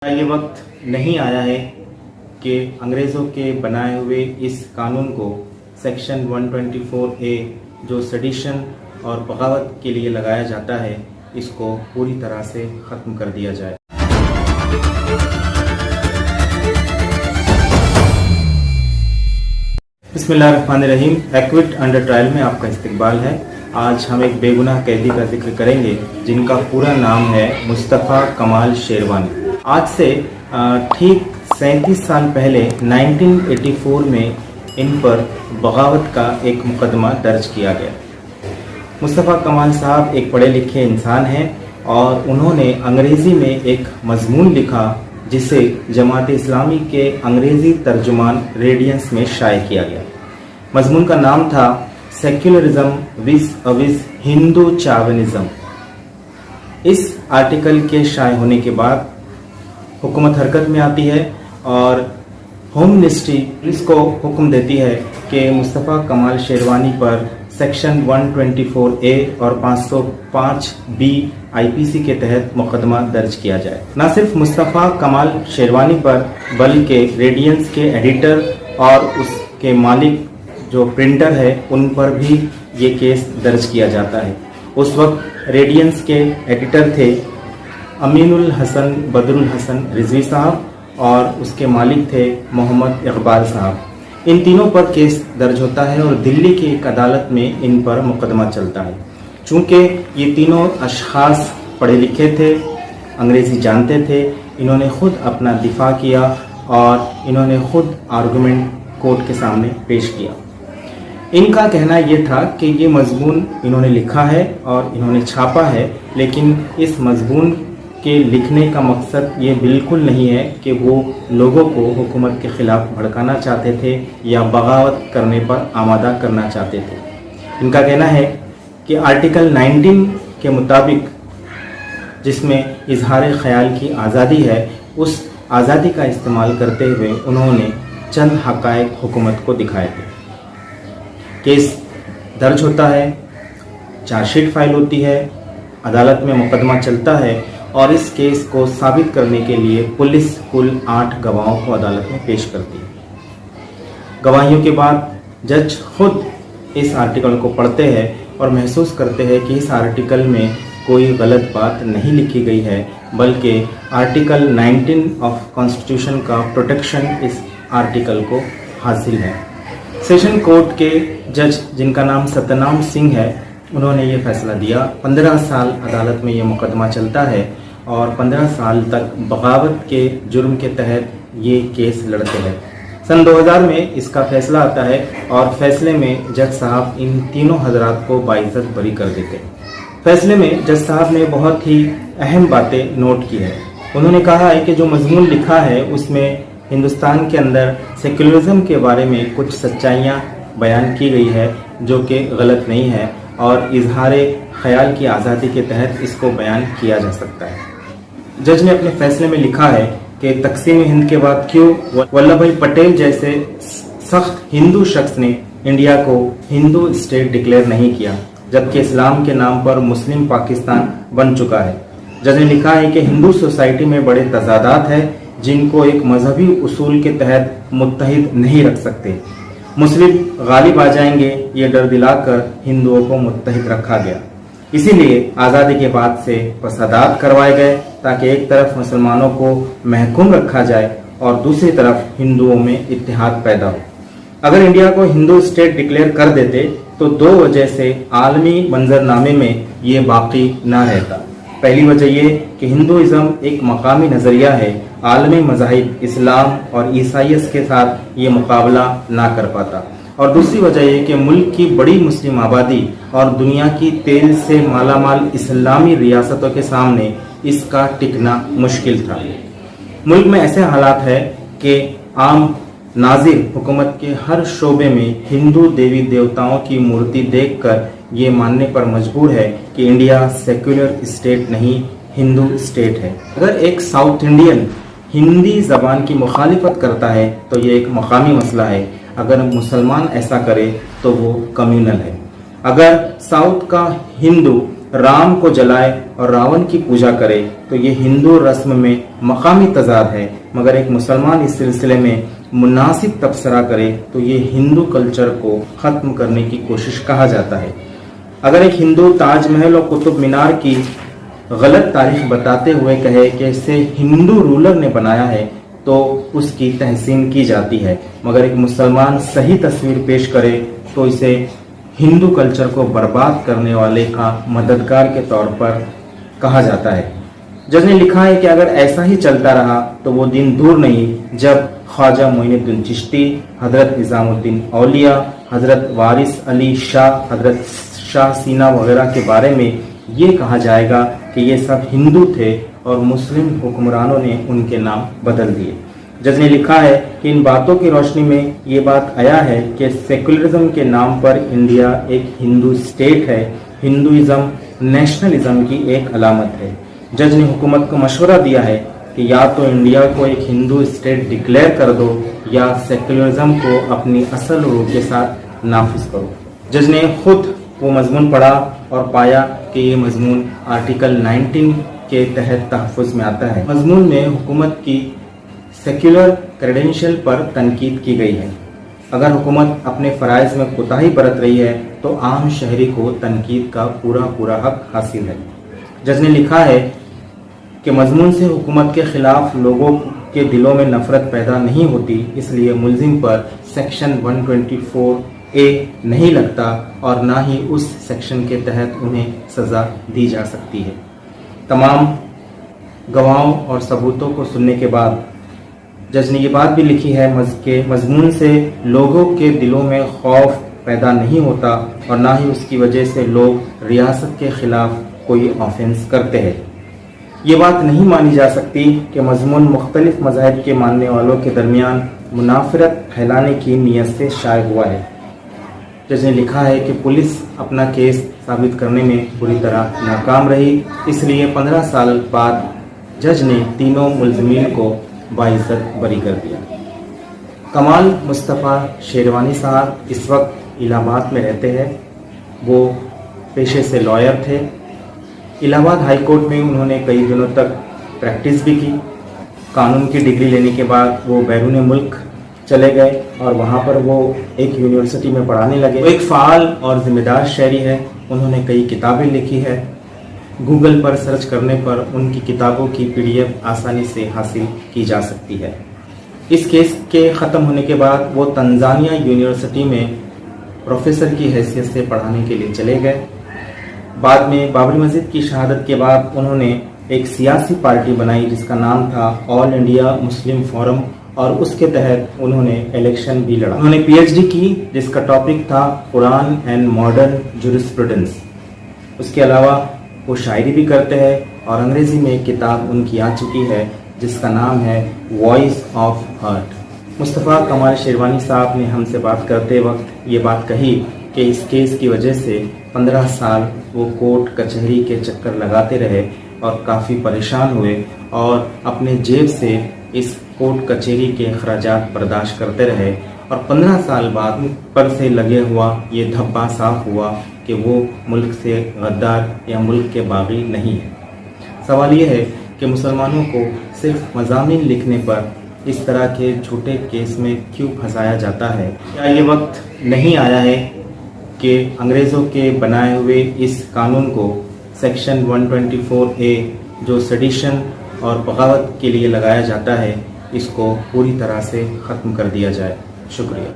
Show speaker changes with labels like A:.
A: ये वक्त नहीं आया है कि अंग्रेज़ों के बनाए हुए इस कानून को सेक्शन 124A जो सेडिशन और बगावत के लिए लगाया जाता है इसको पूरी तरह से ख़त्म कर दिया जाए। बिस्मिल्लाहिर्रहमानिर्रहीम। एक्विट अंडर ट्रायल में आपका इस्तकबाल है। आज हम एक बेगुनाह कैदी का जिक्र करेंगे जिनका पूरा नाम है मुस्तफ़ा कमाल शेरवानी। आज से ठीक 37 साल पहले 1984 में इन पर बगावत का एक मुकदमा दर्ज किया गया। मुस्तफ़ा कमाल साहब एक पढ़े लिखे इंसान हैं और उन्होंने अंग्रेज़ी में एक मजमून लिखा जिसे जमात इस्लामी के अंग्रेज़ी तर्जुमान रेडियंस में शाये किया गया। मजमून का नाम था सेक्युलरिज्म विज अविज हिंदू चावनिज्म। इस आर्टिकल के शाये होने के बाद हुकूमत हरकत में आती है और होम मिनिस्ट्री पुलिस को हुक्म देती है कि मुस्तफ़ा कमाल शेरवानी पर सेक्शन 124A और 505B IPC के तहत मुकदमा दर्ज किया जाए। न सिर्फ मुस्तफ़ा कमाल शेरवानी पर बल्कि रेडियंस के एडिटर और उसके मालिक जो प्रिंटर है उन पर भी ये केस दर्ज किया जाता है। उस वक्त रेडियंस के एडिटर थे अमीनुल हसन बदरुल हसन रिजवी साहब और उसके मालिक थे मोहम्मद इकबाल साहब। इन तीनों पर केस दर्ज होता है और दिल्ली की एक अदालत में इन पर मुकदमा चलता है। चूँकि ये तीनों अशखास पढ़े लिखे थे, अंग्रेज़ी जानते थे, इन्होंने खुद अपना दिफा किया और इन्होंने खुद आर्गूमेंट कोर्ट के सामने पेश किया। इनका कहना ये था कि ये मजमून इन्होंने लिखा है और इन्होंने छापा है, लेकिन इस मजमून के लिखने का मकसद ये बिल्कुल नहीं है कि वो लोगों को हुकूमत के ख़िलाफ़ भड़काना चाहते थे या बगावत करने पर आमादा करना चाहते थे। इनका कहना है कि आर्टिकल 19 के मुताबिक जिसमें इजहार ख़याल की आज़ादी है, उस आज़ादी का इस्तेमाल करते हुए उन्होंने चंद हक़ाइक़ हुकूमत को दिखाए थे। केस दर्ज होता है, चार्जशीट फाइल होती है, अदालत में मुकदमा चलता है और इस केस को साबित करने के लिए पुलिस कुल 8 गवाहों को अदालत में पेश करती है। गवाहियों के बाद जज खुद इस आर्टिकल को पढ़ते हैं और महसूस करते हैं कि इस आर्टिकल में कोई गलत बात नहीं लिखी गई है, बल्कि आर्टिकल 19 ऑफ कॉन्स्टिट्यूशन का प्रोटेक्शन इस आर्टिकल को हासिल है। सेशन कोर्ट के जज जिनका नाम सत्यनाम सिंह है, उन्होंने ये फैसला दिया। 15 साल अदालत में ये मुकदमा चलता है और 15 साल तक बगावत के जुर्म के तहत ये केस लड़ते हैं। सन 2000 में इसका फैसला आता है और फैसले में जज साहब इन तीनों हजरात को बाइज्जत बरी कर देते हैं। फैसले में जज साहब ने बहुत ही अहम बातें नोट की है। उन्होंने कहा है कि जो मजमून लिखा है उसमें हिंदुस्तान के अंदर सेक्युलरिज्म के बारे में कुछ सच्चाइयाँ बयान की गई है जो कि गलत नहीं है और इजहार ख्याल की आज़ादी के तहत इसको बयान किया जा सकता है। जज ने अपने फैसले में लिखा है कि तकसीम हिंद के बाद क्यों वल्लभ भाई पटेल जैसे सख्त हिंदू शख्स ने इंडिया को हिंदू स्टेट डिक्लेयर नहीं किया, जबकि इस्लाम के नाम पर मुस्लिम पाकिस्तान बन चुका है। जज ने लिखा है कि हिंदू सोसाइटी में बड़े तजादात है जिनको एक मजहबी उसूल के तहत मुत्तहिद नहीं रख सकते। मुस्लिम गालिब आ जाएंगे ये डर दिलाकर हिंदुओं को मुत्तहिद रखा गया। इसीलिए आज़ादी के बाद से फसादात करवाए गए ताकि एक तरफ मुसलमानों को महकूम रखा जाए और दूसरी तरफ हिंदुओं में इत्तेहाद पैदा हो। अगर इंडिया को हिंदू स्टेट डिक्लेयर कर देते तो दो वजह से आलमी मंजरनामे में ये बाकी ना रहता। पहली वजह ये कि हिंदुइज्म एक मकामी नज़रिया है, आलमी मज़ाहिब इस्लाम और ईसाईयत के साथ ये मुकाबला ना कर पाता, और दूसरी वजह ये कि मुल्क की बड़ी मुस्लिम आबादी और दुनिया की तेल से मालामाल इस्लामी रियासतों के सामने इसका टिकना मुश्किल था। मुल्क में ऐसे हालात है कि आम नाजिर हुकूमत के हर शोबे में हिंदू देवी देवताओं की मूर्ति देखकर ये मानने पर मजबूर है कि इंडिया सेक्युलर स्टेट नहीं हिंदू स्टेट है। अगर एक साउथ इंडियन हिंदी ज़बान की मुखालिफत करता है तो ये एक मकामी मसला है, अगर मुसलमान ऐसा करे तो वो कम्यूनल है। अगर साउथ का हिंदू राम को जलाए और रावण की पूजा करे तो ये हिंदू रस्म में मकामी तजाद है, मगर एक मुसलमान इस सिलसिले में मुनासिब तबसरा करे तो ये हिंदू कल्चर को खत्म करने की कोशिश कहा जाता है। अगर एक हिंदू ताजमहल और कुतुब मीनार की गलत तारीख बताते हुए कहे कि इसे हिंदू रूलर ने बनाया है तो उसकी तहसीन की जाती है, मगर एक मुसलमान सही तस्वीर पेश करे तो इसे हिंदू कल्चर को बर्बाद करने वाले का मददगार के तौर पर कहा जाता है। जज ने लिखा है कि अगर ऐसा ही चलता रहा तो वो दिन दूर नहीं जब ख्वाजा मोइनुद्दीन चिश्ती, हजरत निजामुद्दीन औलिया, हजरत वारिस अली शाह, हजरत शाह सीना वगैरह के बारे में ये कहा जाएगा कि ये सब हिंदू थे और मुस्लिम हुक्मरानों ने उनके नाम बदल दिए। जज ने लिखा है कि इन बातों की रोशनी में ये बात आया है कि सेकुलरिज्म के नाम पर इंडिया एक हिंदू स्टेट है, हिंदुइज्म नेशनलिज्म की एक अलामत है। जज ने हुकूमत को मशवरा दिया है कि या तो इंडिया को एक हिंदू स्टेट डिक्लेयर कर दो या सेकुलरिज्म को अपनी असल रूप के साथ नाफिज करो। जज ने खुद वो मजमून पढ़ा और पाया कि ये मजमून आर्टिकल 19 के तहत तहफ़्फ़ुज़ में आता है। मजमून में हुकूमत की सेक्युलर क्रेडेंशियल पर तनकीद की गई है। अगर हुकूमत अपने फ़राइज़ में कोताही बरत रही है तो आम शहरी को तनकीद का पूरा हक हासिल है। जज ने लिखा है कि मजमून से हुकूमत के ख़िलाफ़ लोगों के दिलों में नफ़रत पैदा नहीं होती, इसलिए मुल्ज़िम पर सेक्शन 124A नहीं लगता और ना ही उस सेक्शन के तहत उन्हें सज़ा दी जा सकती है। तमाम गवाहों और सबूतों को सुनने के बाद जज ने ये बात भी लिखी है कि मजमून से लोगों के दिलों में खौफ पैदा नहीं होता और ना ही उसकी वजह से लोग रियासत के ख़िलाफ़ कोई ऑफेंस करते हैं। ये बात नहीं मानी जा सकती कि मजमून मुख्तलिफ मज़ाहिब के मानने वालों के दरमियान मुनाफरत फैलाने की नीयत से शाये हुआ है। जज ने लिखा है कि पुलिस अपना केस साबित करने में बुरी तरह नाकाम रही, इसलिए 15 साल बाद जज ने तीनों मुल्ज़िमीन को बाइज्जत बरी कर दिया। कमाल मुस्तफ़ा शेरवानी साहब इस वक्त इलाहाबाद में रहते हैं। वो पेशे से लॉयर थे। इलाहाबाद हाई कोर्ट में उन्होंने कई दिनों तक प्रैक्टिस भी की। कानून की डिग्री लेने के बाद वो बैरून मुल्क चले गए और वहाँ पर वो एक यूनिवर्सिटी में पढ़ाने लगे। वो एक फ़ाल और ज़िम्मेदार शहरी है। उन्होंने कई किताबें लिखी है। गूगल पर सर्च करने पर उनकी किताबों की PDF आसानी से हासिल की जा सकती है। इस केस के ख़त्म होने के बाद वो तंजानिया यूनिवर्सिटी में प्रोफेसर की हैसियत से पढ़ाने के लिए चले गए। बाद में बाबरी मस्जिद की शहादत के बाद उन्होंने एक सियासी पार्टी बनाई जिसका नाम था ऑल इंडिया मुस्लिम फोरम और उसके तहत उन्होंने इलेक्शन भी लड़ा। उन्होंने PhD की जिसका टॉपिक था कुरान एंड मॉडर्न जुरिस्प्रूडेंस। उसके अलावा वो शायरी भी करते हैं और अंग्रेज़ी में एक किताब उनकी आ चुकी है जिसका नाम है वॉइस ऑफ हार्ट। मुस्तफ़ा कमाल शेरवानी साहब ने हमसे बात करते वक्त ये बात कही कि इस केस की वजह से 15 साल वो कोर्ट कचहरी के चक्कर लगाते रहे और काफ़ी परेशान हुए और अपने जेब से इस कोर्ट कचहरी के अखराजात बर्दाश्त करते रहे और 15 साल बाद पर से लगे हुआ ये धब्बा साफ हुआ कि वो मुल्क से गद्दार या मुल्क के बागी नहीं है। सवाल ये है कि मुसलमानों को सिर्फ मज़ामीन लिखने पर इस तरह के झूठे केस में क्यों फंसाया जाता है? क्या ये वक्त नहीं आया है कि अंग्रेज़ों के बनाए हुए इस कानून को सेक्शन 124A जो सेडिशन और बगावत के लिए लगाया जाता है इसको पूरी तरह से ख़त्म कर दिया जाए? शुक्रिया।